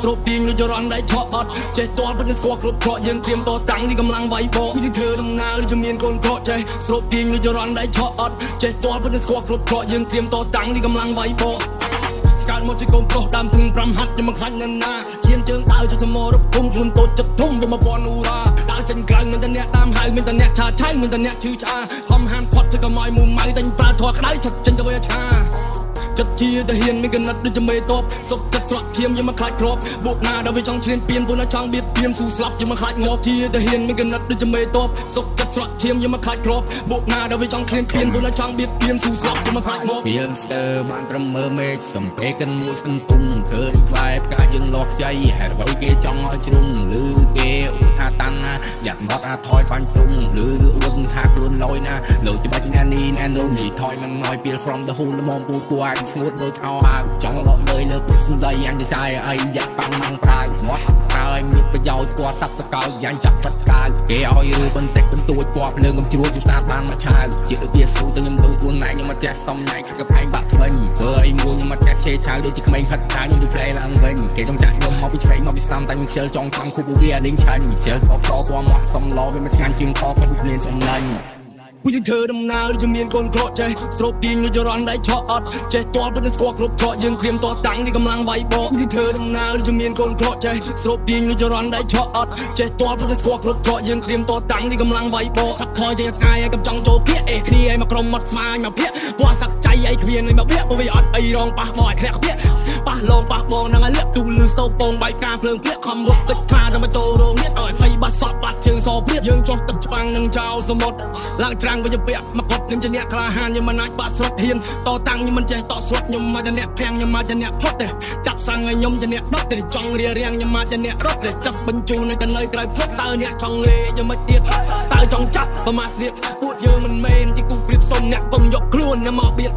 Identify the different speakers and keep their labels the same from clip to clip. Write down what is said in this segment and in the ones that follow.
Speaker 1: ស្រូបទាញនៅចរន្តដៃឆក់អត់ចេះតល់ប៉ុន្តែស្គាល់គ្រប់ក្រក់យើងត្រៀមតតាំងនេះកម្លាំងវាយបកយើងធ្វើដំណើរឬជំនាញកូនក្រក់ចេះស្រូបទាញនៅចរន្តដៃឆក់អត់ចេះតល់ប៉ុន្តែស្គាល់គ្រប់ក្រក់យើងត្រៀមតតាំងនេះកម្លាំងវាយបកកើតមកជាកូនប្រុសដើមធំ5ហាត់ចាំមិនខ្លាចនរណាឈានជើងដើរចុះសមរភូមិខ្លួនតូចចិត្តធំវាមកបនអ៊ូរ៉ាដើរចេញក្រៅមានតែអ្នកតាមហៅមានតែអ្នកឆាឆៅមានតែអ្នកឈឺឆ្អាហំហាមខាត់ធ្វើកុំឲ្យមុំម៉ៅតែប្រើធွာក្តៅឆាត់ចេញទៅវាឆាចិត្តជាទាហានមានកណិតដូចជាមេតបសុកចិត្តស្រក់ឈាមយើងមកខ្លាចគ្របបុកណាដល់វាចង់ឈ្លានពានពួកណាចង់បៀតបៀនស៊ូស្លាប់យើងមកខ្លាចងាប់ជាទាហានមានកណិតដូចជាមេតបសុកចិត្តស្រក់ឈាមយើងមកខ្លាចគ្របបុកណាដល់វាចង់ឈ្លានពានពួកណាចង់បៀតបៀនស៊ូស្លាប់យើងមកខ្លាចងាប់
Speaker 2: Feel ស្ទើបានត្រឹមមើលមេឃសំពេកกันមួយស្ទឹងទុំឃើញខ្លែផ្កាយើងលាស់ខ្ចីហេតុអ្វីគេចង់ឲ្យជ្រុំឬគេឧថាតាន់ណាយ៉ាត់បត់អាថយបាញ់ជ្រុំឬអួតថាខ្លួនលយណាលោកច្បាច់ណានីណែនោះនេះថយមិនងយពីល from the whole ល្មមពូគួរអាចស្ងួតដូចអោអាចង់លក់លើលើពុះសំដីយ៉ាងចាយអីយ៉ាក់ប៉ាំងម៉ងប្រាយមាត់ហើយមានប្រយោជន៍ពណ៌សត្វសកលយ៉ាងចាប់បិទកាយគេឲ្យឬបន្តិចបន្តួចពណ៌ភ្លើងកំជ្រួចយូរស្អាតបានមកឆាវជាវាស៊ូទៅខ្ញុំដូចខ្លួនណែខ្ញុំមកចាស់សំញ៉ៃខឹកកែងបាក់ខ្លាញ់ធ្វើអីមួយខ្ញុំមកចាស់ឆេឆាវដូចជាក្មេងហិតតាខ្ញុំដូចផ្លែឡើងវិញគេចង់ចាក់ខ្ញុំមកពីឆ្វេងមកពីស្ដាំតែខ្ញុំខ្ជិលចង់ចាំគូពវាដេញឆាញ់ជើខកតពណ៌មកសំឡវាមិនឆ្ងាញ់ជាងខកពីគ្នាសំឡាញ់
Speaker 1: ពួកយើងធ្វើដំណើរជំនាញកូនក្រក់ចេះស្រូបទាញនៅចរន្តដៃឆក់អត់ចេះតល់ប៉ុន្តែស្គាល់គ្រប់ក្រក់យើងត្រៀមតតាំងនេះកម្លាំងវាយបកយើងធ្វើដំណើរជំនាញកូនក្រក់ចេះស្រូបទាញនៅចរន្តដៃឆក់អត់ចេះតល់ប៉ុន្តែស្គាល់គ្រប់ក្រក់យើងត្រៀមតតាំងនេះកម្លាំងវាយបកសាក់ថយទៅឆ្ងាយឲ្យកំចង់ចូលភៀកអេគ្នាឲ្យមកក្រុមមាត់ស្មាញមកភៀកពណ៌សាក់ចៃឲ្យគ្មានឲ្យមកភៀកព្រោះវាអត់អីរងប៉ះបោឲ្យធ្លាក់ភៀកប៉ះលងប៉ះបងនឹងឲ្យលាក់ទូលឺសោពងបាយការភ្លើងភៀកខំរត់ទឹកខ្លាដល់មកចូលរោងនេះឲ្យភ័យបាត់សក់បាត់ជើងសព្រៀបយើងចោះទឹកច្បាំងនឹងចោលសមុទ្រឡើងច្រាំងវិញពាក់មកគាត់ខ្ញុំជាអ្នកក្លាហានខ្ញុំមិនអាចបាក់ស្រុតហ៊ានតតាំងខ្ញុំមិនចេះតស្រុតខ្ញុំមកជាអ្នកភាំងខ្ញុំមកជាអ្នកផុតទេចាត់សាំងឲ្យខ្ញុំជាអ្នកដុតទេចង់រៀបរៀងខ្ញុំមកជាអ្នករត់ទេចាប់បញ្ជូននៅតែនៅក្រៅផុតតើអ្នកចង់លេយ៉ាងមិនទៀតតើចង់ចាត់ប្រមាថស្លៀកពួកយើងមិនមែនជាគូប្រៀបសុំអ្នកកុំយកខ្លួនមកបៀត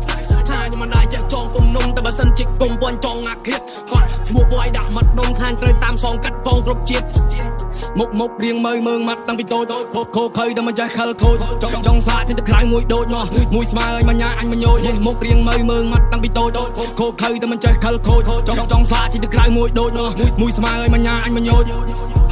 Speaker 1: ថាខ្ញុំមិនដែរចេះចងគុំនំតែបើសិនជាគុំពាន់ចង់អាឃាតគាត់ឈ្មោះពួកឲ្យដាក់មាត់ដុំខាងត្រូវតាមសងកាត់កងគ្រប់ជាតិមុខរៀងមើងម៉ាត់តាំងពីតូចខូខើតែមិនចេះខលខូចចង់សាកទៅក្រៅមួយដូចនោះមួយស្មើឲ្យមកញ៉ាអញមកញយមុខរៀងមើងម៉ាត់តាំងពីតូចខូខើតែមិនចេះខលខូចចង់សាកទៅក្រៅមួយដូចនោះមួយស្មើឲ្យមកញ៉ាអញមកញយ